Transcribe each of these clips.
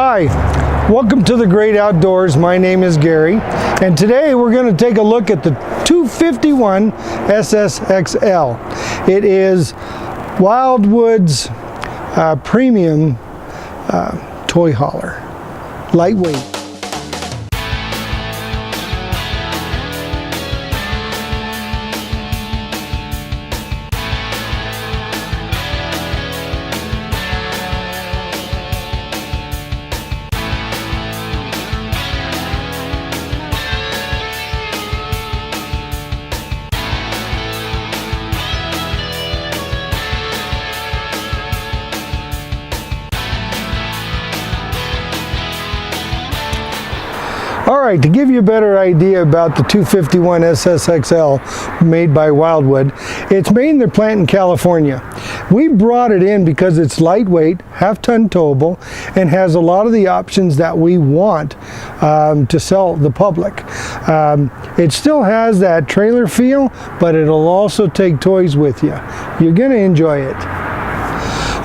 Hi, welcome to the Great Outdoors. My name is Gary, and today we're going to take a look at the 251 SSXL. It is Wildwood's premium toy hauler, lightweight. All right, to give you a better idea about the 251 SSXL made by Wildwood, it's made in their plant in California. We brought it in because it's lightweight, half-ton towable, and has a lot of the options that we want to sell the public. It still has that trailer feel, but it'll also take toys with you. You're going to enjoy it.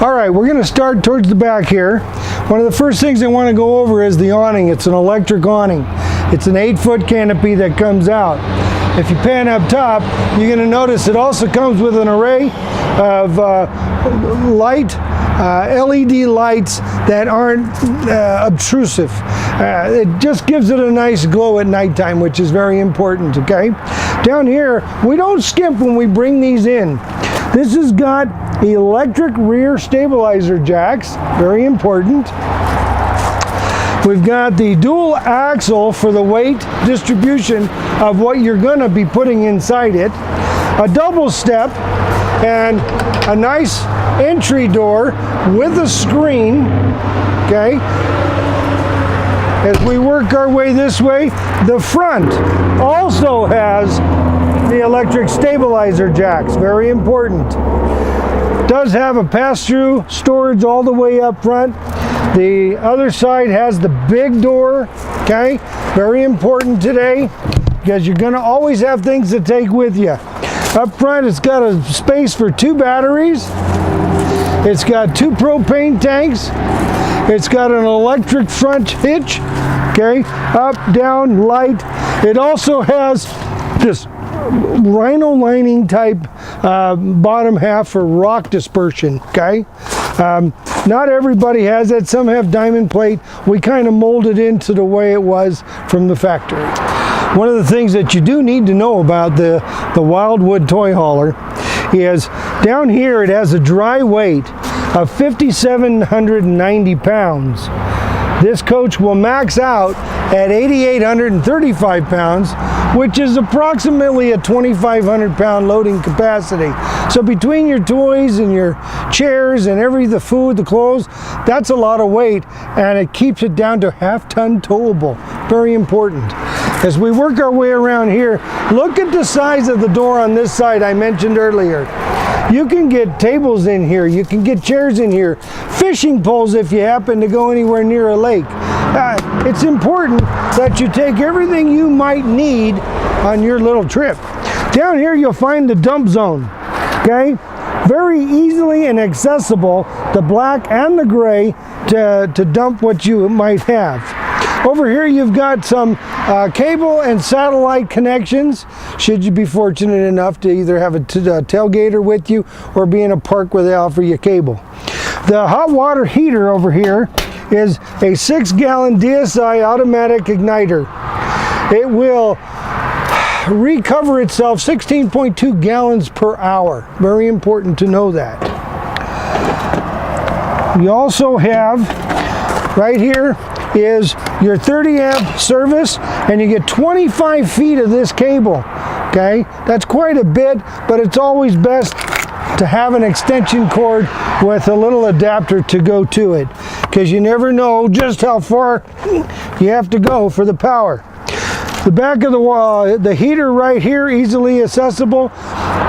All right, we're going to start towards the back here. One of the first things I want to go over is the awning. It's an electric awning. It's an 8-foot canopy that comes out. If you pan up top, you're going to notice it also comes with an array of LED lights that aren't obtrusive. It just gives it a nice glow at nighttime, which is very important, okay? Down here, we don't skimp when we bring these in. This has got electric rear stabilizer jacks, very important. We've got the dual axle for the weight distribution of what you're going to be putting inside it, a double step, and a nice entry door with a screen, okay? As we work our way this way, the front also has the electric stabilizer jacks, very important. Does have a pass-through storage all the way up front. The other side has the big door, okay? Very important today because you're gonna always have things to take with you. Up front, it's got a space for 2 batteries. It's got 2 propane tanks. It's got an electric front hitch, okay? Up, down, light. It also has this rhino lining type bottom half for rock dispersion, okay? Not everybody has that. Some have diamond plate. We kind of molded into the way it was from the factory. One of the things that you do need to know about the Wildwood toy hauler is down here it has a dry weight of 5,790 pounds. This coach will max out at 8,835 pounds, which is approximately a 2,500 pound loading capacity. So between your toys and your chairs and the food, the clothes, that's a lot of weight, and it keeps it down to half-ton towable. Very important. As we work our way around here, look at the size of the door on this side I mentioned earlier. You can get tables in here, you can get chairs in here, fishing poles if you happen to go anywhere near a lake. It's important that you take everything you might need on your little trip. Down here you'll find the dump zone, okay? Very easily and accessible, the black and the gray, to dump what you might have. Over here you've got some cable and satellite connections, should you be fortunate enough to either have a tailgater with you or be in a park where they offer you cable. The hot water heater over here is a 6-gallon DSI automatic igniter. It will recover itself 16.2 gallons per hour. Very important to know that. You also have right here is your 30 amp service, and you get 25 feet of this cable, okay? That's quite a bit, but it's always best to have an extension cord with a little adapter to go to it, because you never know just how far you have to go for the power. The back of the wall, the heater right here, easily accessible.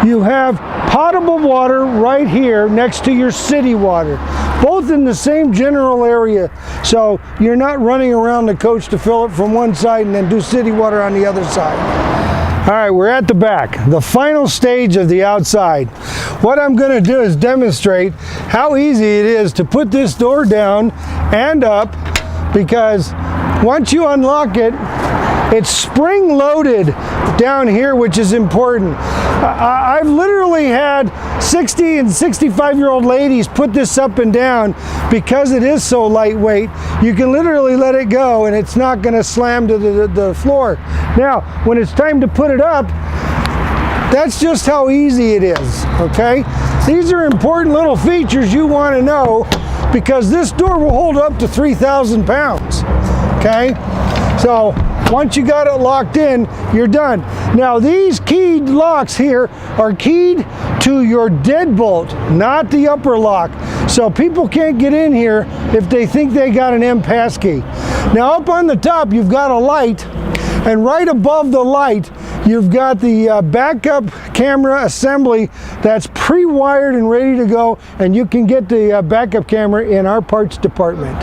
You have potable water right here next to your city water, both in the same general area, so you're not running around the coach to fill it from one side and then do city water on the other side. All right, we're at the back, the final stage of the outside. What I'm going to do is demonstrate how easy it is to put this door down and up because once you unlock it, it's spring loaded down here, which is important. I've literally had 60 and 65-year-old ladies put this up and down because it is so lightweight. You can literally let it go and it's not going to slam to the floor. Now, when it's time to put it up, that's just how easy it is, okay? These are important little features you want to know because this door will hold up to 3,000 pounds, okay? So once you got it locked in, you're done. Now these keyed locks here are keyed to your deadbolt, not the upper lock. So people can't get in here if they think they got an M passkey. Now up on the top, you've got a light, and right above the light, you've got the backup camera assembly that's pre-wired and ready to go, and you can get the backup camera in our parts department.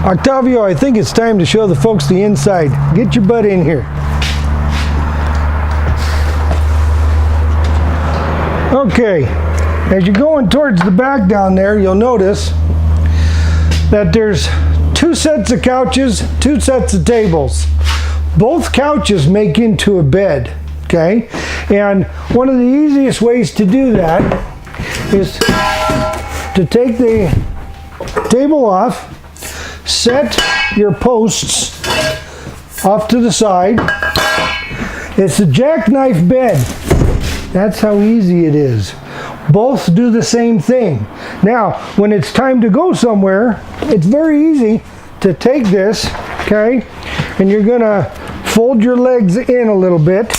Octavio, I think it's time to show the folks the inside. Get your butt in here. Okay, as you're going towards the back down there, you'll notice that there's 2 sets of couches, 2 sets of tables. Both couches make into a bed, okay? And one of the easiest ways to do that is to take the table off, set your posts off to the side. It's a jackknife bed. That's how easy it is. Both do the same thing. Now, when it's time to go somewhere, it's very easy to take this, okay, and you're gonna fold your legs in a little bit.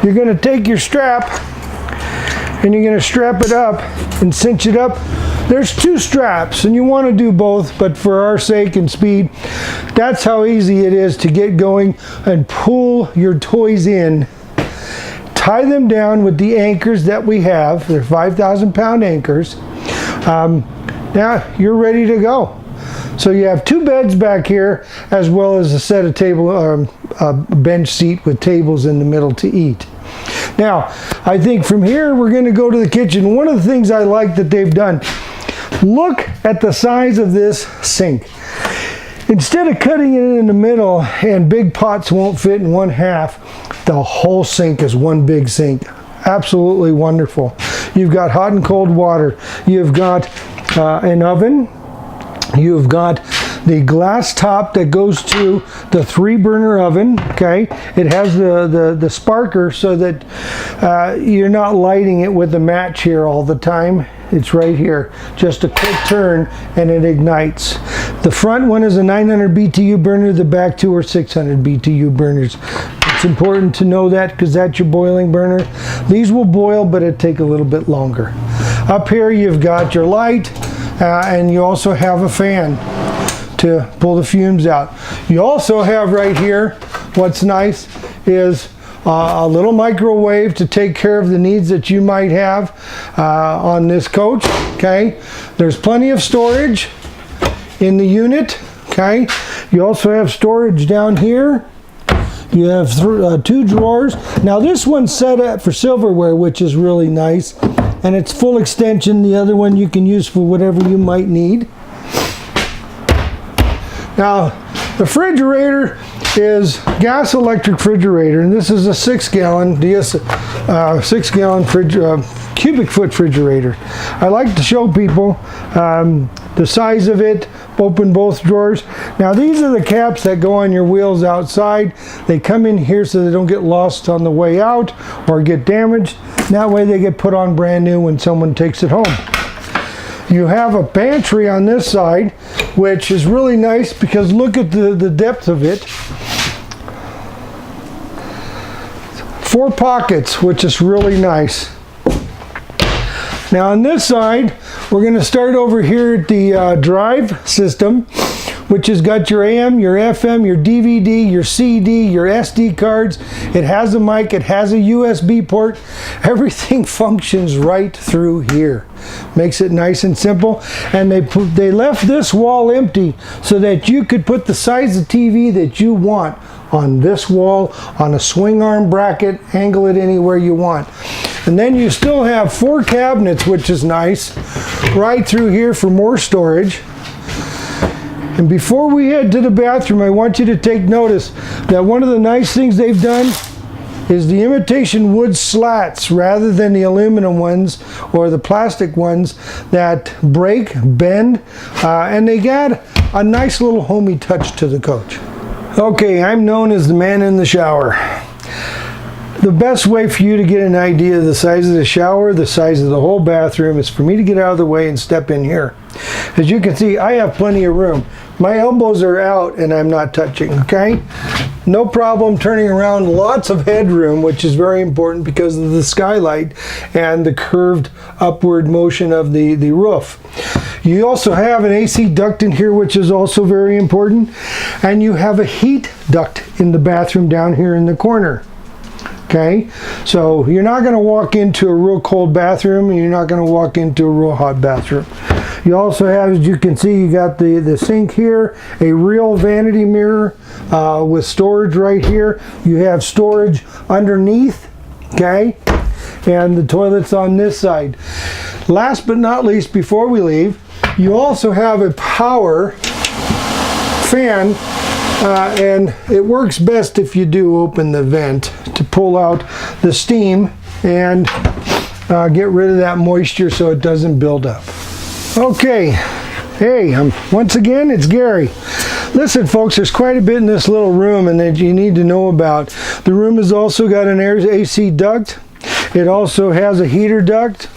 You're gonna take your strap and you're gonna strap it up and cinch it up. There's 2 straps and you want to do both, but for our sake and speed, that's how easy it is to get going and pull your toys in. Tie them down with the anchors that we have. They're 5,000 pound anchors. Now you're ready to go. So you have 2 beds back here, as well as a set of a bench seat with tables in the middle to eat. Now, I think from here we're going to go to the kitchen. One of the things I like that they've done, look at the size of this sink. Instead of cutting it in the middle and big pots won't fit in 1/2, the whole sink is one big sink. Absolutely wonderful. You've got hot and cold water. You've got an oven. You've got the glass top that goes to the 3-burner oven, okay? It has the sparker so that you're not lighting it with a match here all the time. It's right here. Just a quick turn and it ignites. The front one is a 900 BTU burner. The back 2 are 600 BTU burners. It's important to know that because that's your boiling burner. These will boil, but it take a little bit longer. Up here you've got your light, and you also have a fan to pull the fumes out. You also have right here, what's nice is a little microwave to take care of the needs that you might have on this coach, okay? There's plenty of storage in the unit, okay? You also have storage down here. You have 2 drawers. Now this one's set up for silverware, which is really nice, and it's full extension. The other one you can use for whatever you might need. Now the refrigerator is gas electric refrigerator, and this is a 6-gallon cubic foot refrigerator. I like to show people the size of it. Open both drawers. Now these are the caps that go on your wheels outside. They come in here so they don't get lost on the way out or get damaged. That way they get put on brand new when someone takes it home. You have a pantry on this side, which is really nice because look at the depth of it. 4 pockets, which is really nice. Now on this side, we're going to start over here at the drive system, which has got your AM, your FM, your DVD, your CD, your SD cards. It has a mic, it has a USB port. Everything functions right through here. Makes it nice and simple. And they left this wall empty so that you could put the size of TV that you want on this wall, on a swing arm bracket, angle it anywhere you want. And then you still have 4 cabinets, which is nice, right through here for more storage. And before we head to the bathroom, I want you to take notice that one of the nice things they've done is the imitation wood slats rather than the aluminum ones or the plastic ones that break, bend, and they got a nice little homey touch to the coach. Okay, I'm known as the man in the shower. The best way for you to get an idea of the size of the shower, the size of the whole bathroom, is for me to get out of the way and step in here. As you can see, I have plenty of room. My elbows are out and I'm not touching, okay? No problem turning around, lots of headroom, which is very important because of the skylight and the curved upward motion of the roof. You also have an AC duct in here, which is also very important. And you have a heat duct in the bathroom down here in the corner. Okay, so you're not going to walk into a real cold bathroom and you're not going to walk into a real hot bathroom. You also have, as you can see, you got the sink here, a real vanity mirror with storage right here. You have storage underneath, okay, and the toilet's on this side. Last but not least, before we leave, you also have a power fan. And it works best if you do open the vent to pull out the steam and get rid of that moisture so it doesn't build up. Okay, hey, once again, it's Gary. Listen, folks, there's quite a bit in this little room and that you need to know about. The room has also got an AC duct. It also has a heater duct.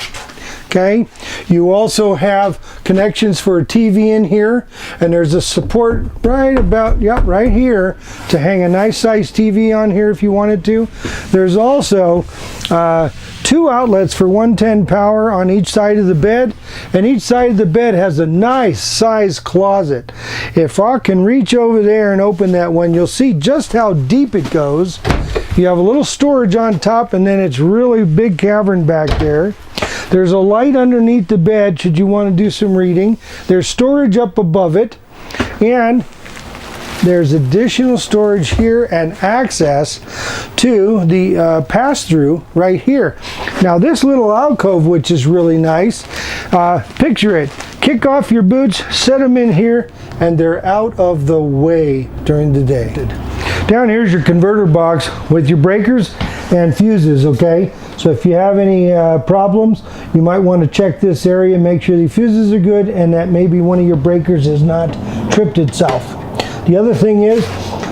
Okay, you also have connections for a TV in here, and there's a support right here to hang a nice sized TV on here if you wanted to. There's also 2 outlets for 110 power on each side of the bed, and each side of the bed has a nice sized closet. If I can reach over there and open that one, you'll see just how deep it goes. You have a little storage on top, and then it's really big cavern back there. There's a light underneath the bed should you want to do some reading. There's storage up above it, and there's additional storage here and access to the pass-through right here. Now this little alcove, which is really nice, picture it. Kick off your boots, set them in here, and they're out of the way during the day. Down here's your converter box with your breakers and fuses, okay? So if you have any problems, you might want to check this area, make sure the fuses are good and that maybe one of your breakers has not tripped itself. The other thing is,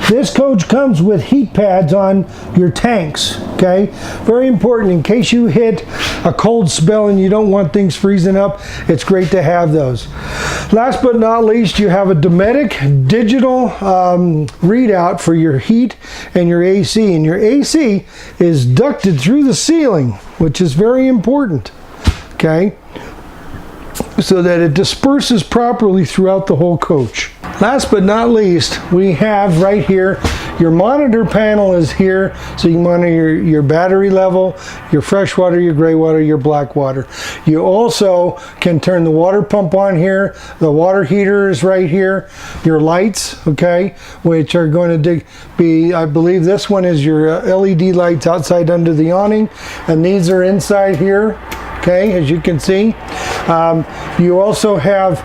this coach comes with heat pads on your tanks, okay? Very important in case you hit a cold spell and you don't want things freezing up, it's great to have those. Last but not least, you have a Dometic digital readout for your heat and your AC, and your AC is ducted through the ceiling, which is very important, okay? So that it disperses properly throughout the whole coach. Last but not least, we have right here, your monitor panel is here, so you can monitor your battery level, your fresh water, your gray water, your black water. You also can turn the water pump on here, the water heater is right here, your lights, okay, which are going to be, I believe this one is your LED lights outside under the awning, and these are inside here. Okay, as you can see, you also have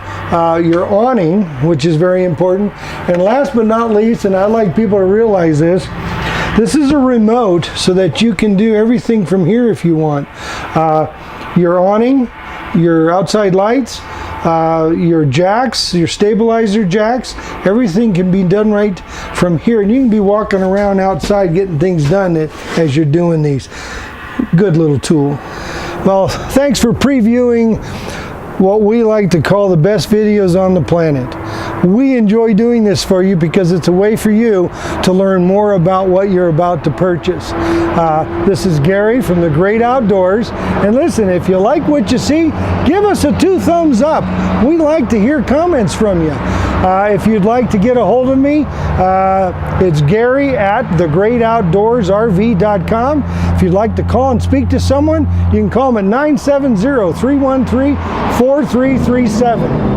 your awning, which is very important. And last but not least, and I'd like people to realize this is a remote so that you can do everything from here if you want. Your awning, your outside lights, your jacks, your stabilizer jacks, everything can be done right from here. And you can be walking around outside getting things done as you're doing these. Good little tool. Well, thanks for previewing what we like to call the best videos on the planet. We enjoy doing this for you because it's a way for you to learn more about what you're about to purchase. This is Gary from The Great Outdoors. And listen, if you like what you see, give us a 2 thumbs up. We like to hear comments from you. If you'd like to get a hold of me, it's Gary at thegreatoutdoorsrv.com. If you'd like to call and speak to someone, you can call them at 970-313-4337.